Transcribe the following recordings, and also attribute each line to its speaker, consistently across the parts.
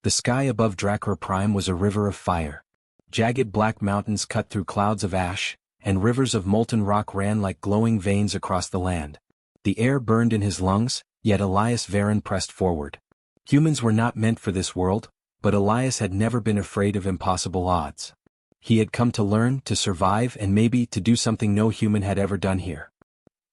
Speaker 1: The sky above DracoWar Prime was a river of fire. Jagged black mountains cut through clouds of ash, and rivers of molten rock ran like glowing veins across the land. The air burned in his lungs, yet Elias Varen pressed forward. Humans were not meant for this world, but Elias had never been afraid of impossible odds. He had come to learn, to survive, and maybe to do something no human had ever done here.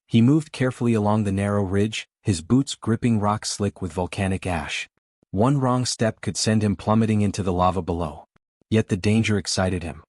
Speaker 1: He moved carefully along the narrow ridge, his boots gripping rock slick with volcanic ash. One wrong step could send him plummeting into the lava below. Yet the danger excited him.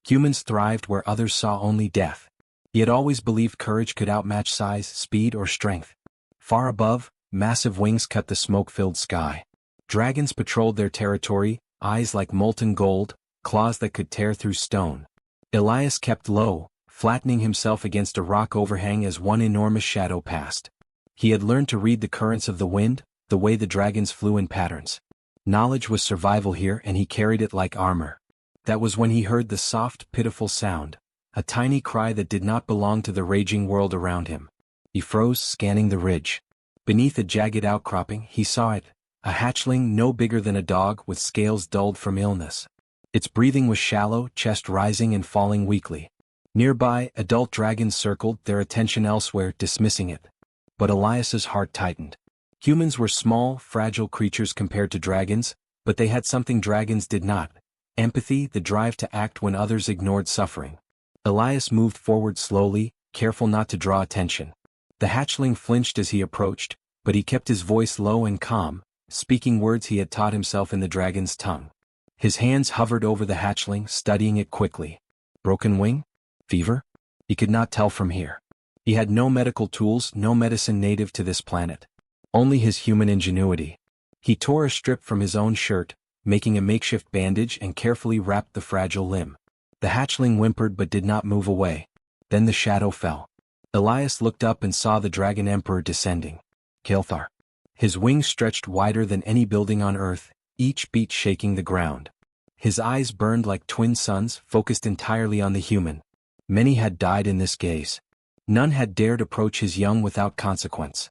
Speaker 1: Humans thrived where others saw only death. He had always believed courage could outmatch size, speed, or strength. Far above, massive wings cut the smoke-filled sky. Dragons patrolled their territory, eyes like molten gold, claws that could tear through stone. Elias kept low, flattening himself against a rock overhang as one enormous shadow passed. He had learned to read the currents of the wind, the way the dragons flew in patterns. Knowledge was survival here, and he carried it like armor. That was when he heard the soft, pitiful sound, a tiny cry that did not belong to the raging world around him. He froze, scanning the ridge. Beneath a jagged outcropping, he saw it, a hatchling no bigger than a dog with scales dulled from illness. Its breathing was shallow, chest rising and falling weakly. Nearby, adult dragons circled, their attention elsewhere, dismissing it. But Elias's heart tightened. Humans were small, fragile creatures compared to dragons, but they had something dragons did not: empathy, the drive to act when others ignored suffering. Elias moved forward slowly, careful not to draw attention. The hatchling flinched as he approached, but he kept his voice low and calm, speaking words he had taught himself in the dragon's tongue. His hands hovered over the hatchling, studying it quickly. Broken wing? Fever? He could not tell from here. He had no medical tools, no medicine native to this planet. Only his human ingenuity. He tore a strip from his own shirt, making a makeshift bandage, and carefully wrapped the fragile limb. The hatchling whimpered but did not move away. Then the shadow fell. Elias looked up and saw the Dragon Emperor descending. Kael'thar. His wings stretched wider than any building on Earth, each beat shaking the ground. His eyes burned like twin suns, focused entirely on the human. Many had died in this gaze. None had dared approach his young without consequence.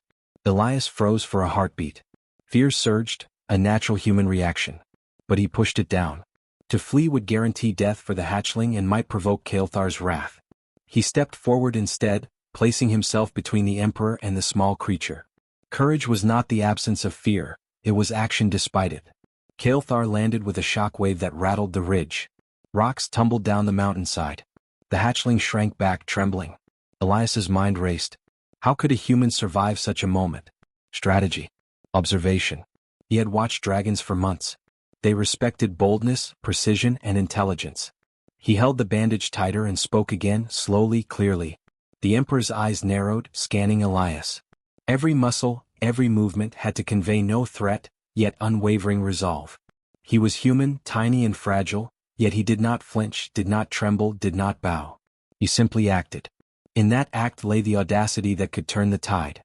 Speaker 1: Elias froze for a heartbeat. Fear surged, a natural human reaction. But he pushed it down. To flee would guarantee death for the hatchling and might provoke Kael'thar's wrath. He stepped forward instead, placing himself between the Emperor and the small creature. Courage was not the absence of fear, it was action despite it. Kael'thar landed with a shockwave that rattled the ridge. Rocks tumbled down the mountainside. The hatchling shrank back, trembling. Elias's mind raced. How could a human survive such a moment? Strategy. Observation. He had watched dragons for months. They respected boldness, precision, and intelligence. He held the bandage tighter and spoke again, slowly, clearly. The Emperor's eyes narrowed, scanning Elias. Every muscle, every movement had to convey no threat, yet unwavering resolve. He was human, tiny and fragile, yet he did not flinch, did not tremble, did not bow. He simply acted. In that act lay the audacity that could turn the tide.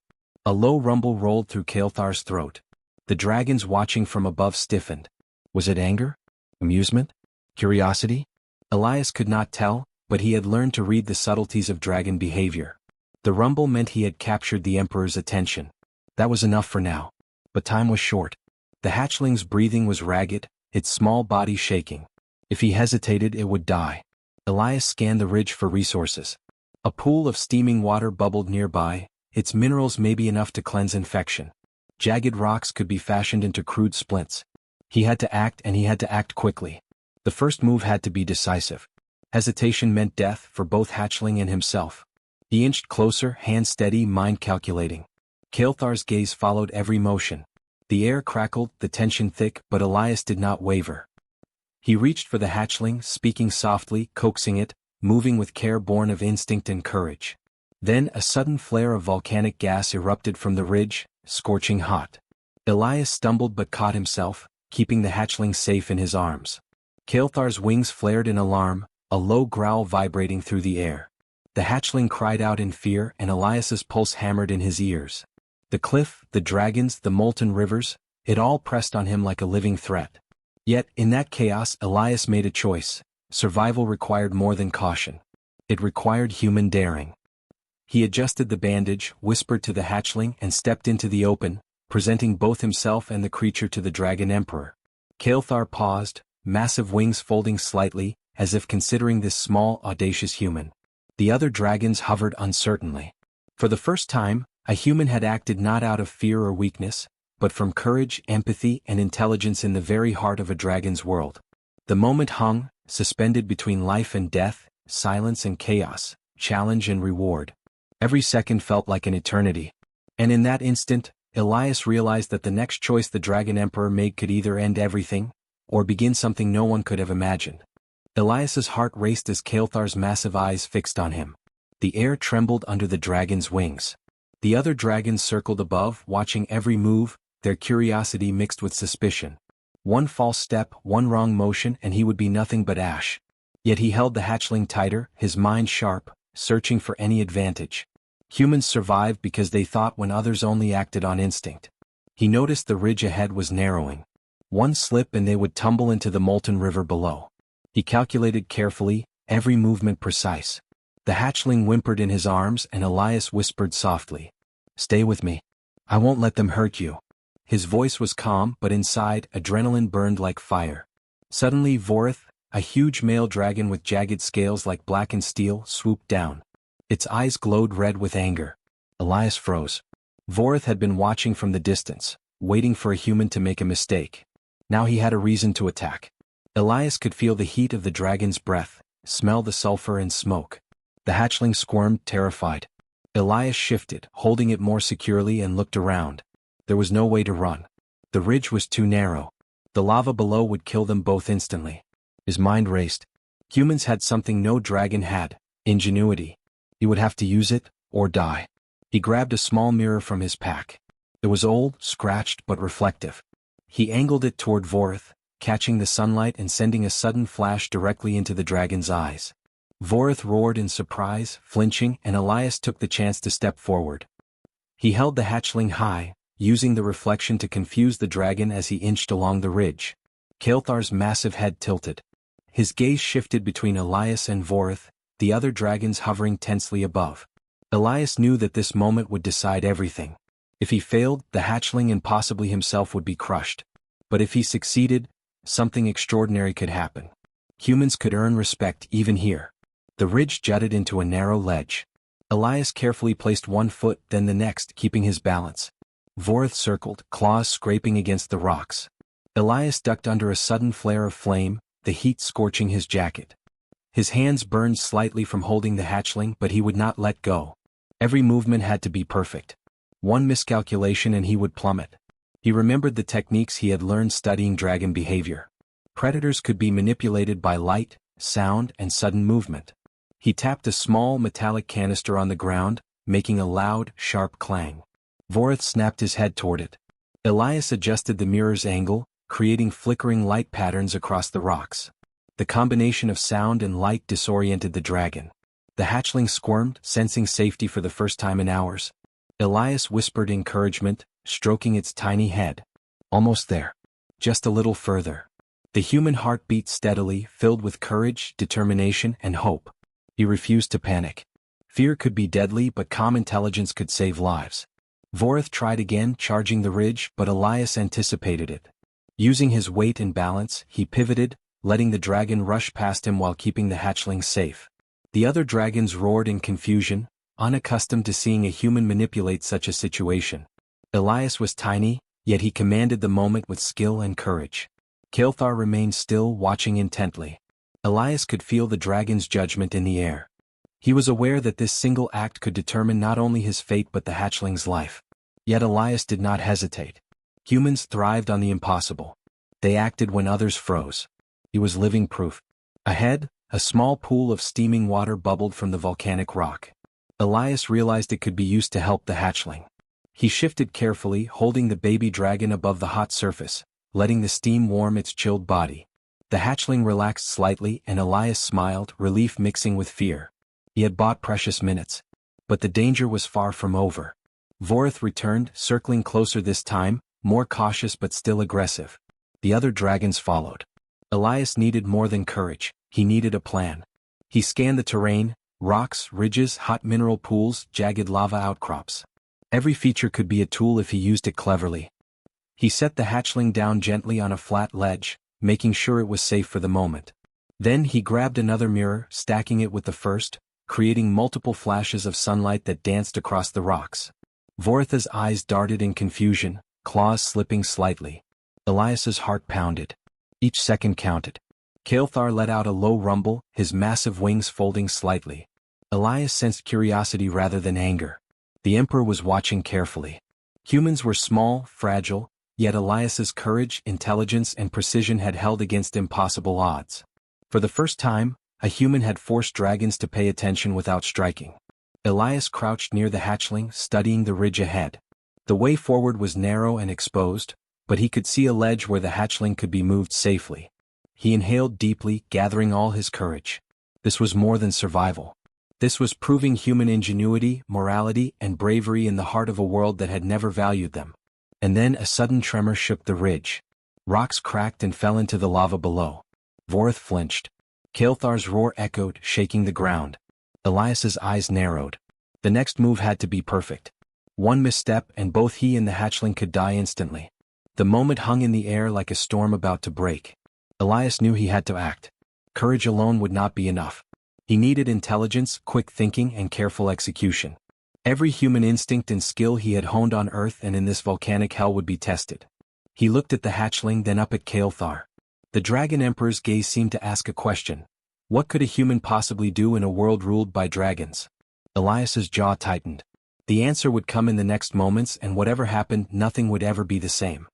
Speaker 1: A low rumble rolled through Kael'thar's throat. The dragons watching from above stiffened. Was it anger? Amusement? Curiosity? Elias could not tell, but he had learned to read the subtleties of dragon behavior. The rumble meant he had captured the Emperor's attention. That was enough for now. But time was short. The hatchling's breathing was ragged, its small body shaking. If he hesitated, it would die. Elias scanned the ridge for resources. A pool of steaming water bubbled nearby, its minerals may be enough to cleanse infection. Jagged rocks could be fashioned into crude splints. He had to act, and he had to act quickly. The first move had to be decisive. Hesitation meant death for both hatchling and himself. He inched closer, hand steady, mind calculating. Kael'thar's gaze followed every motion. The air crackled, the tension thick, but Elias did not waver. He reached for the hatchling, speaking softly, coaxing it, moving with care born of instinct and courage. Then a sudden flare of volcanic gas erupted from the ridge, scorching hot. Elias stumbled but caught himself, keeping the hatchling safe in his arms. Kael'thar's wings flared in alarm, a low growl vibrating through the air. The hatchling cried out in fear, and Elias's pulse hammered in his ears. The cliff, the dragons, the molten rivers, it all pressed on him like a living threat. Yet, in that chaos, Elias made a choice. Survival required more than caution. It required human daring. He adjusted the bandage, whispered to the hatchling, and stepped into the open, presenting both himself and the creature to the Dragon Emperor. Kael'thar paused, massive wings folding slightly, as if considering this small, audacious human. The other dragons hovered uncertainly. For the first time, a human had acted not out of fear or weakness, but from courage, empathy, and intelligence in the very heart of a dragon's world. The moment hung, suspended between life and death, silence and chaos, challenge and reward. Every second felt like an eternity. And in that instant, Elias realized that the next choice the Dragon Emperor made could either end everything, or begin something no one could have imagined. Elias's heart raced as Kael'thar's massive eyes fixed on him. The air trembled under the dragon's wings. The other dragons circled above, watching every move, their curiosity mixed with suspicion. One false step, one wrong motion, and he would be nothing but ash. Yet he held the hatchling tighter, his mind sharp, searching for any advantage. Humans survived because they thought when others only acted on instinct. He noticed the ridge ahead was narrowing. One slip and they would tumble into the molten river below. He calculated carefully, every movement precise. The hatchling whimpered in his arms and Elias whispered softly, "Stay with me. I won't let them hurt you." His voice was calm, but inside, adrenaline burned like fire. Suddenly Vorith, a huge male dragon with jagged scales like blackened steel, swooped down. Its eyes glowed red with anger. Elias froze. Vorith had been watching from the distance, waiting for a human to make a mistake. Now he had a reason to attack. Elias could feel the heat of the dragon's breath, smell the sulfur and smoke. The hatchling squirmed, terrified. Elias shifted, holding it more securely, and looked around. There was no way to run. The ridge was too narrow. The lava below would kill them both instantly. His mind raced. Humans had something no dragon had: ingenuity. He would have to use it, or die. He grabbed a small mirror from his pack. It was old, scratched, but reflective. He angled it toward Vorith, catching the sunlight and sending a sudden flash directly into the dragon's eyes. Vorith roared in surprise, flinching, and Elias took the chance to step forward. He held the hatchling high, using the reflection to confuse the dragon as he inched along the ridge. Kael'thar's massive head tilted. His gaze shifted between Elias and Vorith, the other dragons hovering tensely above. Elias knew that this moment would decide everything. If he failed, the hatchling and possibly himself would be crushed. But if he succeeded, something extraordinary could happen. Humans could earn respect even here. The ridge jutted into a narrow ledge. Elias carefully placed one foot, then the next, keeping his balance. Vorith circled, claws scraping against the rocks. Elias ducked under a sudden flare of flame, the heat scorching his jacket. His hands burned slightly from holding the hatchling, but he would not let go. Every movement had to be perfect. One miscalculation and he would plummet. He remembered the techniques he had learned studying dragon behavior. Predators could be manipulated by light, sound, and sudden movement. He tapped a small metallic canister on the ground, making a loud, sharp clang. Vorith snapped his head toward it. Elias adjusted the mirror's angle, creating flickering light patterns across the rocks. The combination of sound and light disoriented the dragon. The hatchling squirmed, sensing safety for the first time in hours. Elias whispered encouragement, stroking its tiny head. "Almost there. Just a little further." The human heart beat steadily, filled with courage, determination, and hope. He refused to panic. Fear could be deadly, but calm intelligence could save lives. Vorith tried again, charging the ridge, but Elias anticipated it. Using his weight and balance, he pivoted, letting the dragon rush past him while keeping the hatchling safe. The other dragons roared in confusion, unaccustomed to seeing a human manipulate such a situation. Elias was tiny, yet he commanded the moment with skill and courage. Kael'thar remained still, watching intently. Elias could feel the dragon's judgment in the air. He was aware that this single act could determine not only his fate but the hatchling's life. Yet Elias did not hesitate. Humans thrived on the impossible. They acted when others froze. He was living proof. Ahead, a small pool of steaming water bubbled from the volcanic rock. Elias realized it could be used to help the hatchling. He shifted carefully, holding the baby dragon above the hot surface, letting the steam warm its chilled body. The hatchling relaxed slightly and Elias smiled, relief mixing with fear. He had bought precious minutes. But the danger was far from over. Vorith returned, circling closer this time, more cautious but still aggressive. The other dragons followed. Elias needed more than courage, he needed a plan. He scanned the terrain: rocks, ridges, hot mineral pools, jagged lava outcrops. Every feature could be a tool if he used it cleverly. He set the hatchling down gently on a flat ledge, making sure it was safe for the moment. Then he grabbed another mirror, stacking it with the first, creating multiple flashes of sunlight that danced across the rocks. Vorith's eyes darted in confusion, claws slipping slightly. Elias's heart pounded. Each second counted. Kael'thar let out a low rumble, his massive wings folding slightly. Elias sensed curiosity rather than anger. The Emperor was watching carefully. Humans were small, fragile, yet Elias's courage, intelligence and precision had held against impossible odds. For the first time, a human had forced dragons to pay attention without striking. Elias crouched near the hatchling, studying the ridge ahead. The way forward was narrow and exposed, but he could see a ledge where the hatchling could be moved safely. He inhaled deeply, gathering all his courage. This was more than survival. This was proving human ingenuity, morality, and bravery in the heart of a world that had never valued them. And then a sudden tremor shook the ridge. Rocks cracked and fell into the lava below. Vorith flinched. Kael'thar's roar echoed, shaking the ground. Elias's eyes narrowed. The next move had to be perfect. One misstep and both he and the hatchling could die instantly. The moment hung in the air like a storm about to break. Elias knew he had to act. Courage alone would not be enough. He needed intelligence, quick thinking, and careful execution. Every human instinct and skill he had honed on Earth and in this volcanic hell would be tested. He looked at the hatchling, then up at Kael'thar. The Dragon Emperor's gaze seemed to ask a question. What could a human possibly do in a world ruled by dragons? Elias's jaw tightened. The answer would come in the next moments, and whatever happened, nothing would ever be the same.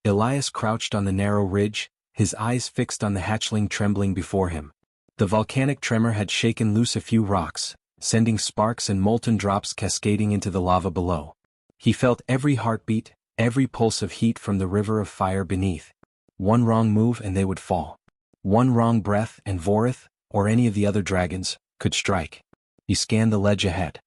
Speaker 1: Elias crouched on the narrow ridge, his eyes fixed on the hatchling trembling before him. The volcanic tremor had shaken loose a few rocks, sending sparks and molten drops cascading into the lava below. He felt every heartbeat, every pulse of heat from the river of fire beneath. One wrong move and they would fall. One wrong breath and Vorith, or any of the other dragons, could strike. He scanned the ledge ahead.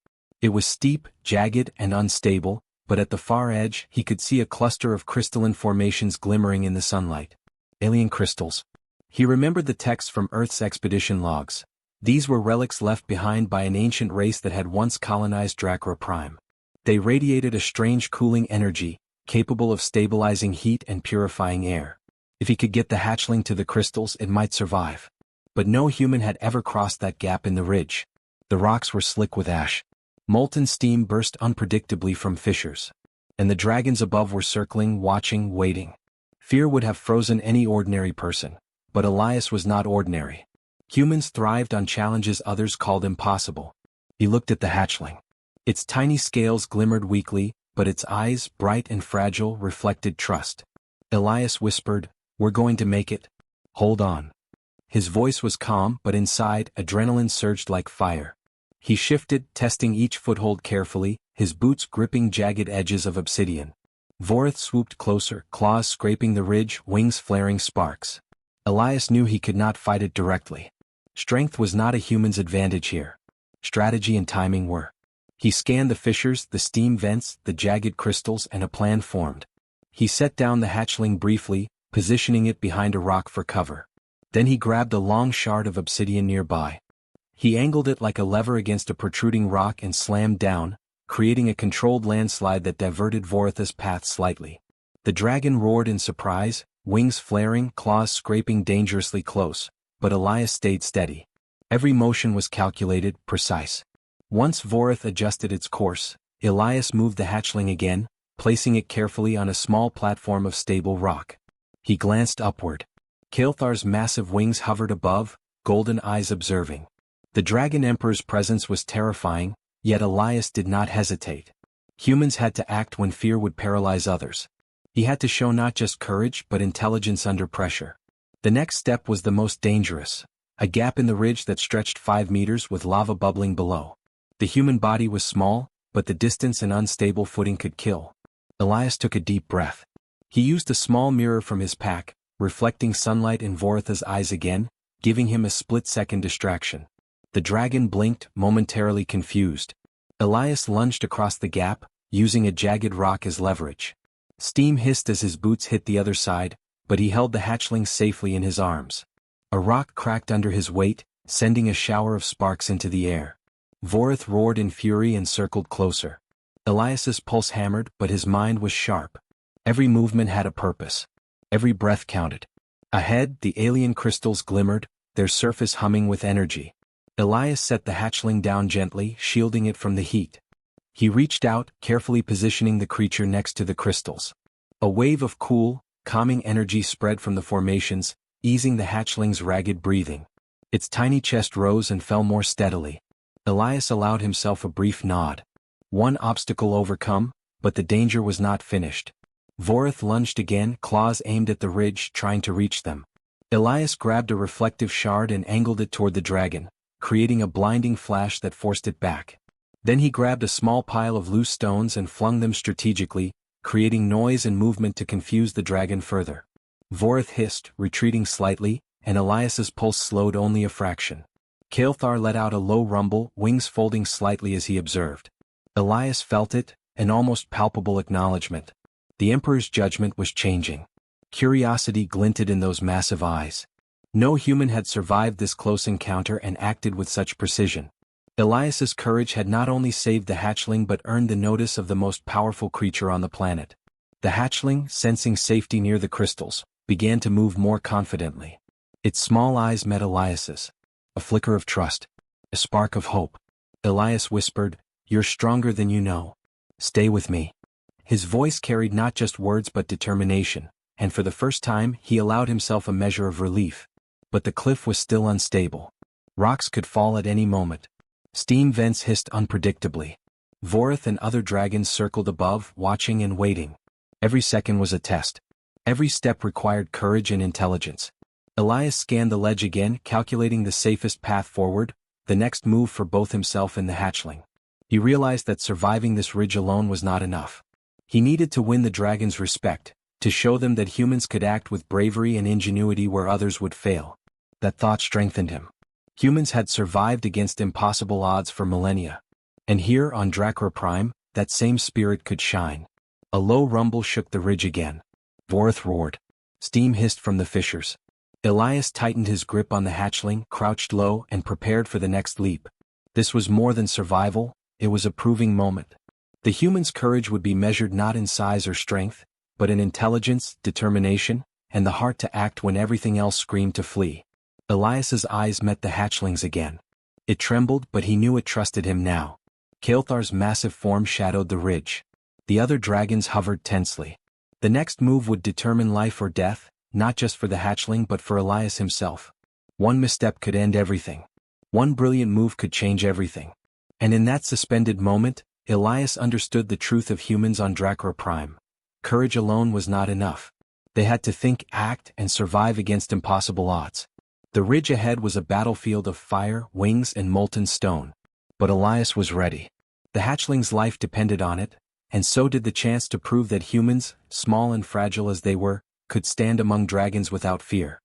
Speaker 1: It was steep, jagged, and unstable, but at the far edge he could see a cluster of crystalline formations glimmering in the sunlight. Alien crystals. He remembered the text from Earth's expedition logs. These were relics left behind by an ancient race that had once colonized DracoWar Prime. They radiated a strange cooling energy, capable of stabilizing heat and purifying air. If he could get the hatchling to the crystals, it might survive. But no human had ever crossed that gap in the ridge. The rocks were slick with ash. Molten steam burst unpredictably from fissures. And the dragons above were circling, watching, waiting. Fear would have frozen any ordinary person. But Elias was not ordinary. Humans thrived on challenges others called impossible. He looked at the hatchling. Its tiny scales glimmered weakly, but its eyes, bright and fragile, reflected trust. Elias whispered, "We're going to make it. Hold on." His voice was calm, but inside, adrenaline surged like fire. He shifted, testing each foothold carefully, his boots gripping jagged edges of obsidian. Vorith swooped closer, claws scraping the ridge, wings flaring sparks. Elias knew he could not fight it directly. Strength was not a human's advantage here. Strategy and timing were. He scanned the fissures, the steam vents, the jagged crystals, and a plan formed. He set down the hatchling briefly, positioning it behind a rock for cover. Then he grabbed a long shard of obsidian nearby. He angled it like a lever against a protruding rock and slammed down, creating a controlled landslide that diverted Vorith's path slightly. The dragon roared in surprise, wings flaring, claws scraping dangerously close, but Elias stayed steady. Every motion was calculated, precise. Once Vorith adjusted its course, Elias moved the hatchling again, placing it carefully on a small platform of stable rock. He glanced upward. Kael'thar's massive wings hovered above, golden eyes observing. The Dragon Emperor's presence was terrifying, yet Elias did not hesitate. Humans had to act when fear would paralyze others. He had to show not just courage but intelligence under pressure. The next step was the most dangerous. A gap in the ridge that stretched 5 meters with lava bubbling below. The human body was small, but the distance and unstable footing could kill. Elias took a deep breath. He used a small mirror from his pack, reflecting sunlight in Vorith's eyes again, giving him a split-second distraction. The dragon blinked, momentarily confused. Elias lunged across the gap, using a jagged rock as leverage. Steam hissed as his boots hit the other side, but he held the hatchling safely in his arms. A rock cracked under his weight, sending a shower of sparks into the air. Vorith roared in fury and circled closer. Elias's pulse hammered, but his mind was sharp. Every movement had a purpose. Every breath counted. Ahead, the alien crystals glimmered, their surface humming with energy. Elias set the hatchling down gently, shielding it from the heat. He reached out, carefully positioning the creature next to the crystals. A wave of cool, calming energy spread from the formations, easing the hatchling's ragged breathing. Its tiny chest rose and fell more steadily. Elias allowed himself a brief nod. One obstacle overcome, but the danger was not finished. Vorith lunged again, claws aimed at the ridge, trying to reach them. Elias grabbed a reflective shard and angled it toward the dragon, creating a blinding flash that forced it back. Then he grabbed a small pile of loose stones and flung them strategically, creating noise and movement to confuse the dragon further. Vorith hissed, retreating slightly, and Elias's pulse slowed only a fraction. Kael'thar let out a low rumble, wings folding slightly as he observed. Elias felt it, an almost palpable acknowledgement. The Emperor's judgment was changing. Curiosity glinted in those massive eyes. No human had survived this close encounter and acted with such precision. Elias's courage had not only saved the hatchling but earned the notice of the most powerful creature on the planet. The hatchling, sensing safety near the crystals, began to move more confidently. Its small eyes met Elias's. A flicker of trust. A spark of hope. Elias whispered, "You're stronger than you know. Stay with me." His voice carried not just words but determination, and for the first time he allowed himself a measure of relief. But the cliff was still unstable. Rocks could fall at any moment. Steam vents hissed unpredictably. Vorith and other dragons circled above, watching and waiting. Every second was a test. Every step required courage and intelligence. Elias scanned the ledge again, calculating the safest path forward, the next move for both himself and the hatchling. He realized that surviving this ridge alone was not enough. He needed to win the dragon's respect, to show them that humans could act with bravery and ingenuity where others would fail. That thought strengthened him. Humans had survived against impossible odds for millennia. And here on DracoWar Prime, that same spirit could shine. A low rumble shook the ridge again. Vorith roared. Steam hissed from the fissures. Elias tightened his grip on the hatchling, crouched low, and prepared for the next leap. This was more than survival, it was a proving moment. The human's courage would be measured not in size or strength, but in intelligence, determination, and the heart to act when everything else screamed to flee. Elias's eyes met the hatchling's again. It trembled, but he knew it trusted him now. Kael'thar's massive form shadowed the ridge. The other dragons hovered tensely. The next move would determine life or death, not just for the hatchling but for Elias himself. One misstep could end everything. One brilliant move could change everything. And in that suspended moment, Elias understood the truth of humans on DracoWar Prime. Courage alone was not enough. They had to think, act, and survive against impossible odds. The ridge ahead was a battlefield of fire, wings, and molten stone. But Elias was ready. The hatchling's life depended on it, and so did the chance to prove that humans, small and fragile as they were, could stand among dragons without fear.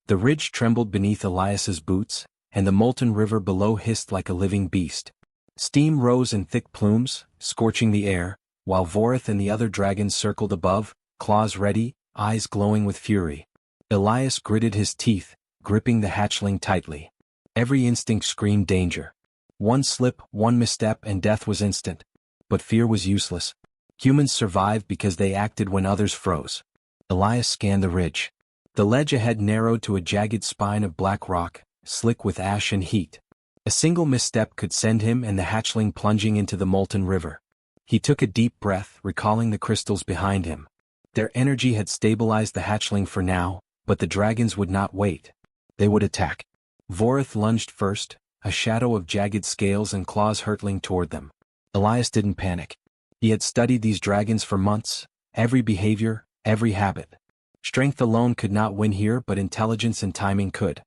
Speaker 1: The ridge trembled beneath Elias's boots, and the molten river below hissed like a living beast. Steam rose in thick plumes, scorching the air, while Vorith and the other dragons circled above, claws ready, eyes glowing with fury. Elias gritted his teeth, gripping the hatchling tightly. Every instinct screamed danger. One slip, one misstep, and death was instant. But fear was useless. Humans survived because they acted when others froze. Elias scanned the ridge. The ledge ahead narrowed to a jagged spine of black rock, slick with ash and heat. A single misstep could send him and the hatchling plunging into the molten river. He took a deep breath, recalling the crystals behind him. Their energy had stabilized the hatchling for now, but the dragons would not wait. They would attack. Vorith lunged first, a shadow of jagged scales and claws hurtling toward them. Elias didn't panic. He had studied these dragons for months, every behavior, every habit. Strength alone could not win here, but intelligence and timing could.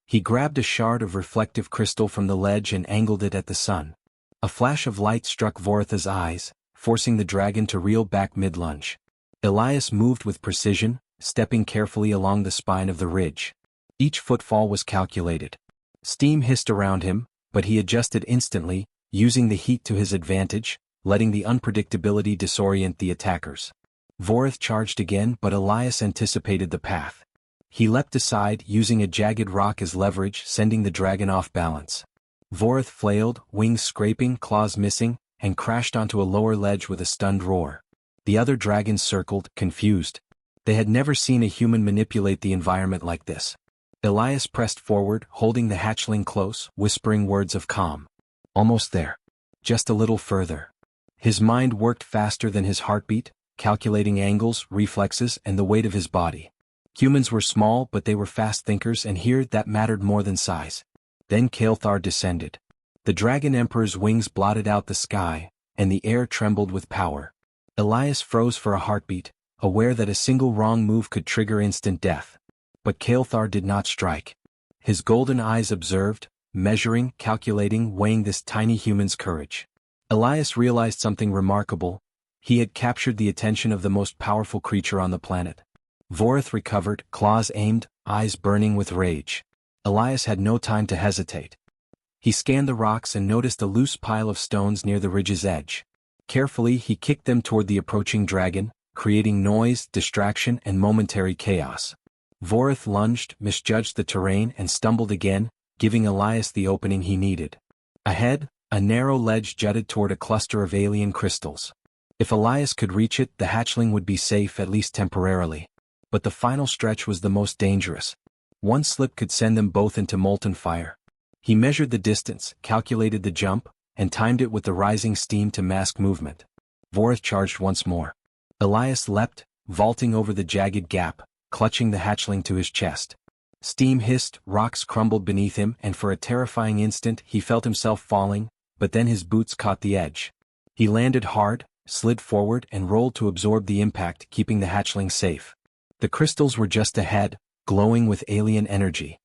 Speaker 1: He grabbed a shard of reflective crystal from the ledge and angled it at the sun. A flash of light struck Vorith's eyes, forcing the dragon to reel back mid-lunge. Elias moved with precision, stepping carefully along the spine of the ridge. Each footfall was calculated. Steam hissed around him, but he adjusted instantly, using the heat to his advantage, letting the unpredictability disorient the attackers. Vorith charged again, but Elias anticipated the path. He leapt aside, using a jagged rock as leverage, sending the dragon off balance. Vorith flailed, wings scraping, claws missing, and crashed onto a lower ledge with a stunned roar. The other dragons circled, confused. They had never seen a human manipulate the environment like this. Elias pressed forward, holding the hatchling close, whispering words of calm. Almost there. Just a little further. His mind worked faster than his heartbeat, calculating angles, reflexes, and the weight of his body. Humans were small, but they were fast thinkers, and here that mattered more than size. Then Kael'thar descended. The Dragon Emperor's wings blotted out the sky, and the air trembled with power. Elias froze for a heartbeat, aware that a single wrong move could trigger instant death. But Kael'thar did not strike. His golden eyes observed, measuring, calculating, weighing this tiny human's courage. Elias realized something remarkable. He had captured the attention of the most powerful creature on the planet. Vorith recovered, claws aimed, eyes burning with rage. Elias had no time to hesitate. He scanned the rocks and noticed a loose pile of stones near the ridge's edge. Carefully he kicked them toward the approaching dragon, creating noise, distraction, and momentary chaos. Vorith lunged, misjudged the terrain, and stumbled again, giving Elias the opening he needed. Ahead, a narrow ledge jutted toward a cluster of alien crystals. If Elias could reach it, the hatchling would be safe, at least temporarily. But the final stretch was the most dangerous. One slip could send them both into molten fire. He measured the distance, calculated the jump, and timed it with the rising steam to mask movement. Vorith charged once more. Elias leapt, vaulting over the jagged gap, clutching the hatchling to his chest. Steam hissed, rocks crumbled beneath him, and for a terrifying instant he felt himself falling, but then his boots caught the edge. He landed hard, slid forward, and rolled to absorb the impact, keeping the hatchling safe. The crystals were just ahead, glowing with alien energy.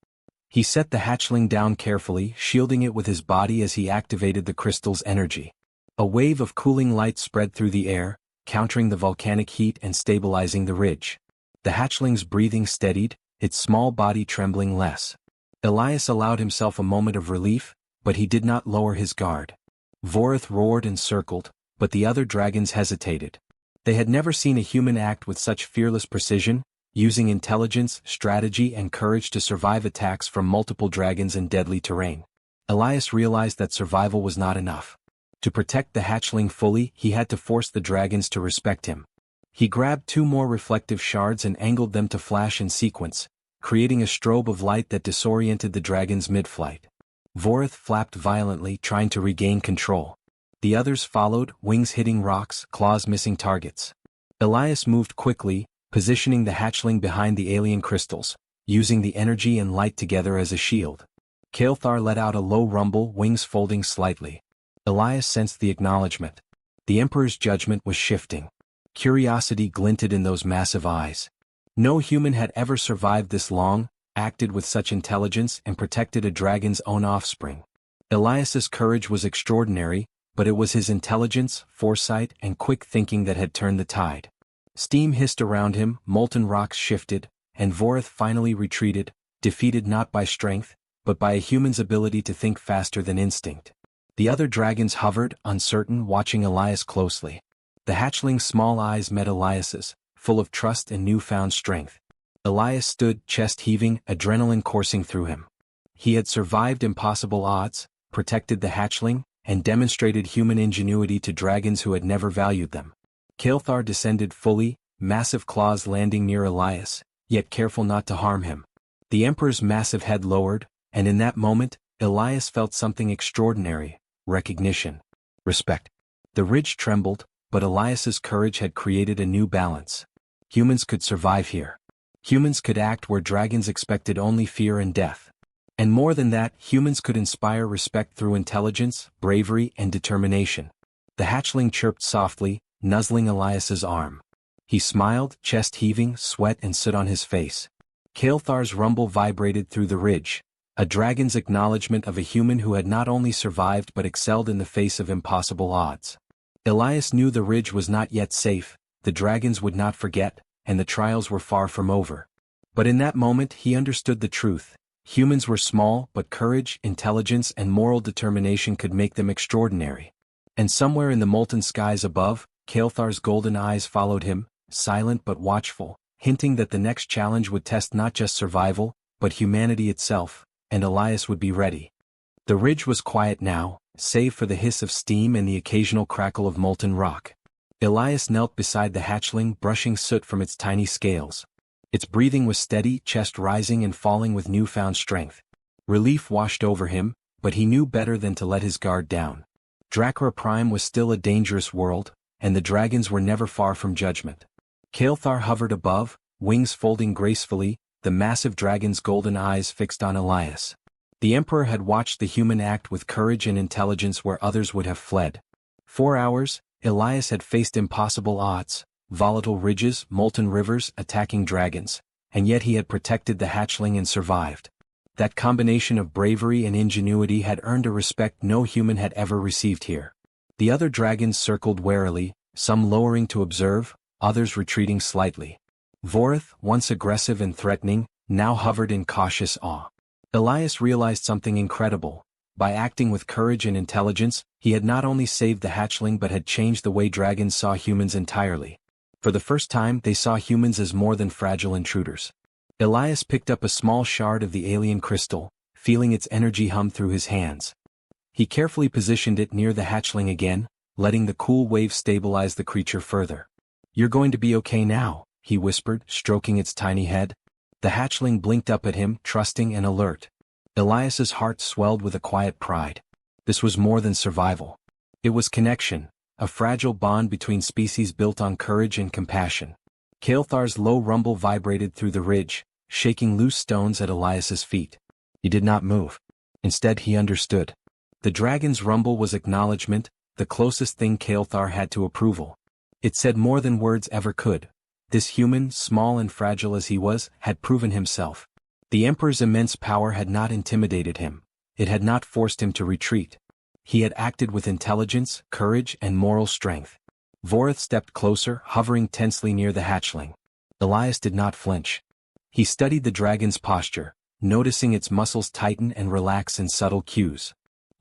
Speaker 1: He set the hatchling down carefully, shielding it with his body as he activated the crystal's energy. A wave of cooling light spread through the air, countering the volcanic heat and stabilizing the ridge. The hatchling's breathing steadied, its small body trembling less. Elias allowed himself a moment of relief, but he did not lower his guard. Vorith roared and circled, but the other dragons hesitated. They had never seen a human act with such fearless precision, using intelligence, strategy, and courage to survive attacks from multiple dragons in deadly terrain. Elias realized that survival was not enough. To protect the hatchling fully, he had to force the dragons to respect him. He grabbed 2 more reflective shards and angled them to flash in sequence, creating a strobe of light that disoriented the dragons mid-flight. Vorith flapped violently, trying to regain control. The others followed, wings hitting rocks, claws missing targets. Elias moved quickly, positioning the hatchling behind the alien crystals, using the energy and light together as a shield. Kael'thar let out a low rumble, wings folding slightly. Elias sensed the acknowledgement. The Emperor's judgment was shifting. Curiosity glinted in those massive eyes. No human had ever survived this long, acted with such intelligence, and protected a dragon's own offspring. Elias's courage was extraordinary, but it was his intelligence, foresight, and quick thinking that had turned the tide. Steam hissed around him, molten rocks shifted, and Vorith finally retreated, defeated not by strength, but by a human's ability to think faster than instinct. The other dragons hovered, uncertain, watching Elias closely. The hatchling's small eyes met Elias's, full of trust and newfound strength. Elias stood, chest heaving, adrenaline coursing through him. He had survived impossible odds, protected the hatchling, and demonstrated human ingenuity to dragons who had never valued them. Kael'thar descended fully, massive claws landing near Elias, yet careful not to harm him. The Emperor's massive head lowered, and in that moment, Elias felt something extraordinary: recognition. Respect. The ridge trembled, but Elias's courage had created a new balance. Humans could survive here. Humans could act where dragons expected only fear and death. And more than that, humans could inspire respect through intelligence, bravery, and determination. The hatchling chirped softly, nuzzling Elias's arm. He smiled, chest heaving, sweat and soot on his face. Kael'thar's rumble vibrated through the ridge, a dragon's acknowledgement of a human who had not only survived but excelled in the face of impossible odds. Elias knew the ridge was not yet safe, the dragons would not forget, and the trials were far from over. But in that moment he understood the truth. Humans were small, but courage, intelligence, and moral determination could make them extraordinary. And somewhere in the molten skies above, Kael'thar's golden eyes followed him, silent but watchful, hinting that the next challenge would test not just survival, but humanity itself, and Elias would be ready. The ridge was quiet now, save for the hiss of steam and the occasional crackle of molten rock. Elias knelt beside the hatchling, brushing soot from its tiny scales. Its breathing was steady, chest rising and falling with newfound strength. Relief washed over him, but he knew better than to let his guard down. DracoWar Prime was still a dangerous world, and the dragons were never far from judgment. Kael'thar hovered above, wings folding gracefully, the massive dragon's golden eyes fixed on Elias. The Emperor had watched the human act with courage and intelligence where others would have fled. 4 hours, Elias had faced impossible odds, volatile ridges, molten rivers, attacking dragons, and yet he had protected the hatchling and survived. That combination of bravery and ingenuity had earned a respect no human had ever received here. The other dragons circled warily, some lowering to observe, others retreating slightly. Vorith, once aggressive and threatening, now hovered in cautious awe. Elias realized something incredible. By acting with courage and intelligence, he had not only saved the hatchling but had changed the way dragons saw humans entirely. For the first time they saw humans as more than fragile intruders. Elias picked up a small shard of the alien crystal, feeling its energy hum through his hands. He carefully positioned it near the hatchling again, letting the cool wave stabilize the creature further. "You're going to be okay now," he whispered, stroking its tiny head. The hatchling blinked up at him, trusting and alert. Elias's heart swelled with a quiet pride. This was more than survival. It was connection, a fragile bond between species built on courage and compassion. Kael'thar's low rumble vibrated through the ridge, shaking loose stones at Elias's feet. He did not move. Instead he understood. The dragon's rumble was acknowledgement, the closest thing Kael'thar had to approval. It said more than words ever could. This human, small and fragile as he was, had proven himself. The Emperor's immense power had not intimidated him. It had not forced him to retreat. He had acted with intelligence, courage, and moral strength. Vorith stepped closer, hovering tensely near the hatchling. Elias did not flinch. He studied the dragon's posture, noticing its muscles tighten and relax in subtle cues.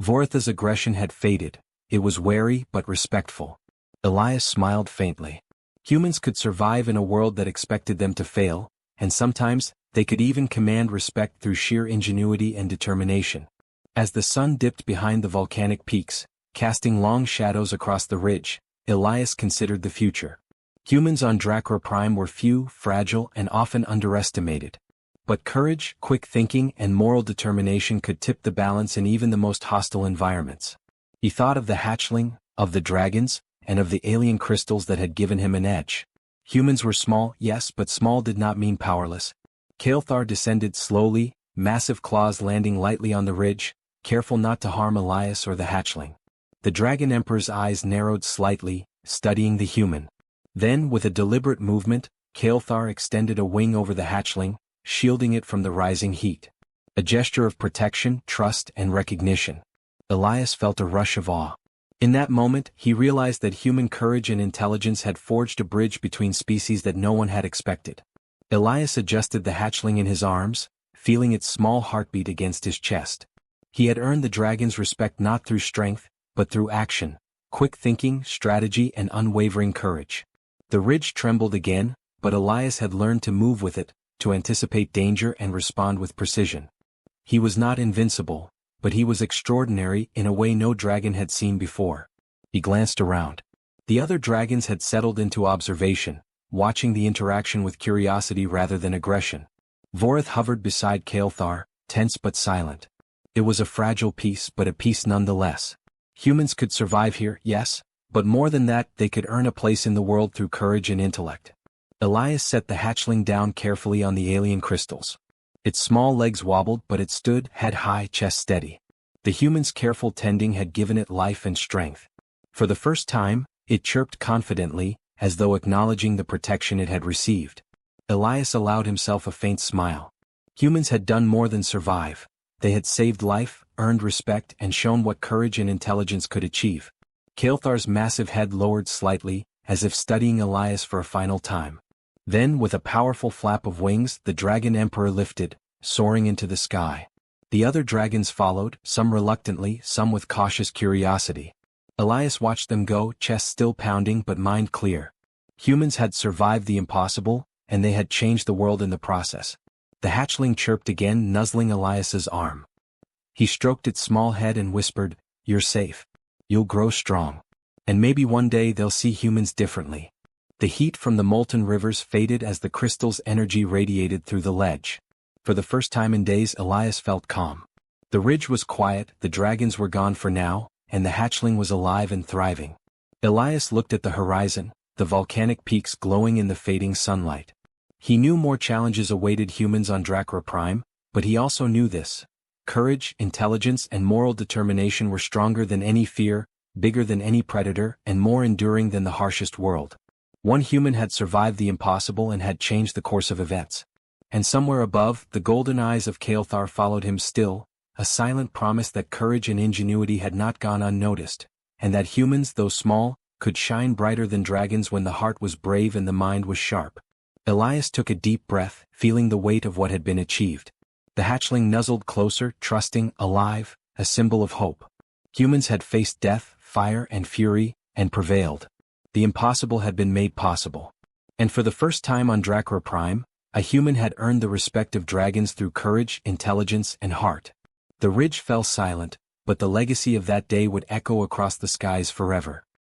Speaker 1: Vorith's aggression had faded. It was wary but respectful. Elias smiled faintly. Humans could survive in a world that expected them to fail, and sometimes, they could even command respect through sheer ingenuity and determination. As the sun dipped behind the volcanic peaks, casting long shadows across the ridge, Elias considered the future. Humans on DracoWar Prime were few, fragile, and often underestimated. But courage, quick thinking, and moral determination could tip the balance in even the most hostile environments. He thought of the hatchling, of the dragons, and of the alien crystals that had given him an edge. Humans were small, yes, but small did not mean powerless. Kael'thar descended slowly, massive claws landing lightly on the ridge, careful not to harm Elias or the hatchling. The Dragon Emperor's eyes narrowed slightly, studying the human. Then, with a deliberate movement, Kael'thar extended a wing over the hatchling, shielding it from the rising heat. A gesture of protection, trust, and recognition. Elias felt a rush of awe. In that moment, he realized that human courage and intelligence had forged a bridge between species that no one had expected. Elias adjusted the hatchling in his arms, feeling its small heartbeat against his chest. He had earned the dragon's respect not through strength, but through action, quick thinking, strategy, and unwavering courage. The ridge trembled again, but Elias had learned to move with it, to anticipate danger and respond with precision. He was not invincible, but he was extraordinary in a way no dragon had seen before. He glanced around. The other dragons had settled into observation, watching the interaction with curiosity rather than aggression. Vorith hovered beside Kael'thar, tense but silent. It was a fragile peace, but a peace nonetheless. Humans could survive here, yes, but more than that, they could earn a place in the world through courage and intellect. Elias set the hatchling down carefully on the alien crystals. Its small legs wobbled, but it stood, head high, chest steady. The human's careful tending had given it life and strength. For the first time, it chirped confidently, as though acknowledging the protection it had received. Elias allowed himself a faint smile. Humans had done more than survive. They had saved life, earned respect, and shown what courage and intelligence could achieve. Kael'thar's massive head lowered slightly, as if studying Elias for a final time. Then, with a powerful flap of wings, the Dragon Emperor lifted, soaring into the sky. The other dragons followed, some reluctantly, some with cautious curiosity. Elias watched them go, chest still pounding but mind clear. Humans had survived the impossible, and they had changed the world in the process. The hatchling chirped again, nuzzling Elias's arm. He stroked its small head and whispered, "You're safe. You'll grow strong." And maybe one day they'll see humans differently. The heat from the molten rivers faded as the crystal's energy radiated through the ledge. For the first time in days, Elias felt calm. The ridge was quiet, the dragons were gone for now, and the hatchling was alive and thriving. Elias looked at the horizon, the volcanic peaks glowing in the fading sunlight. He knew more challenges awaited humans on DracoWar Prime, but he also knew this. Courage, intelligence, and moral determination were stronger than any fear, bigger than any predator, and more enduring than the harshest world. One human had survived the impossible and had changed the course of events. And somewhere above, the golden eyes of Kael'thar followed him still, a silent promise that courage and ingenuity had not gone unnoticed, and that humans, though small, could shine brighter than dragons when the heart was brave and the mind was sharp. Elias took a deep breath, feeling the weight of what had been achieved. The hatchling nuzzled closer, trusting, alive, a symbol of hope. Humans had faced death, fire, and fury, and prevailed. The impossible had been made possible. And for the first time on DracoWar Prime, a human had earned the respect of dragons through courage, intelligence, and heart. The ridge fell silent, but the legacy of that day would echo across the skies forever.